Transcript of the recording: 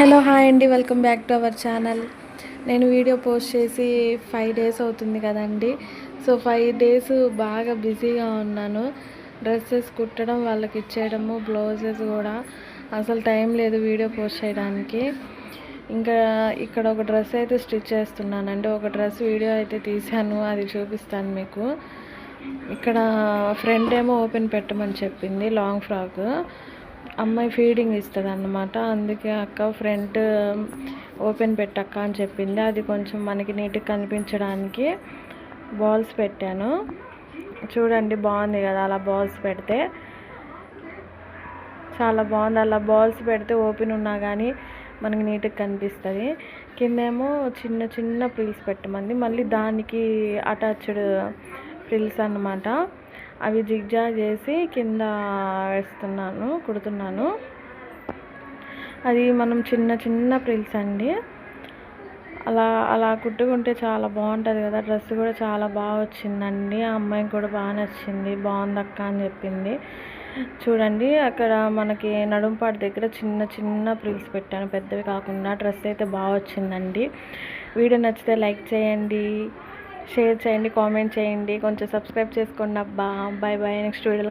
Hello hi అండి, welcome back to our channel. నేను video post చేసి 5 డేస్ అవుతుంది కదండి. సో 5 డేస్ బాగా బిజీగా ఉన్నాను. డ్రెస్సెస్ కుట్టడం, వాళ్ళకి ఇచ్చేయడము, బ్లౌజెస్ కూడా అసలు టైం లేదు వీడియో పోస్ట్ చేయడానికి. ఇంకా ఇక్కడ ఒక డ్రెస్ అయితే స్టిచ్ చేస్తున్నానండి. ఒక డ్రెస్ వీడియో అయితే తీశాను, అది చూపిస్తాను మీకు. ఇక్కడ ఫ్రంట్ ఏమో ఓపెన్ పెట్టమని చెప్పింది, లాంగ్ ఫ్రాక్. అమ్మాయి ఫీడింగ్ ఇస్తుంది అన్నమాట, అందుకే అక్క ఫ్రంట్ ఓపెన్ పెట్టక్క అని చెప్పింది. అది కొంచెం మనకి నీట్గా కనిపించడానికి బాల్స్ పెట్టాను. చూడండి, బాగుంది కదా అలా బాల్స్ పెడితే. చాలా బాగుంది, అలా బాల్స్ పెడితే ఓపెన్ ఉన్నా కానీ మనకి నీట్గా కనిపిస్తుంది. కిందేమో చిన్న చిన్న ప్రిల్స్ పెట్టమంది, మళ్ళీ దానికి అటాచ్డ్ ప్రిల్స్ అన్నమాట. అవి జిగ్జాగ్ చేసి కింద వేస్తున్నాను, కుడుతున్నాను. అది మనం చిన్న చిన్న ప్రిల్స్ అండి. అలా అలా కుట్టుకుంటే చాలా బాగుంటుంది కదా. డ్రెస్ కూడా చాలా బాగా వచ్చిందండి. ఆ అమ్మాయికి కూడా బాగా నచ్చింది, బాగుంది అక్క అని చెప్పింది. చూడండి, అక్కడ మనకి నడుంపాటి దగ్గర చిన్న చిన్న ప్రిల్స్ పెట్టాను, పెద్దవి కాకుండా. డ్రెస్ అయితే బాగా వచ్చిందండి. వీడియో నచ్చితే లైక్ చేయండి, షేర్ చేయండి, కామెంట్ చేయండి, కొంచెం సబ్స్క్రైబ్ చేసుకోండి అబ్బా. Bye bye, next video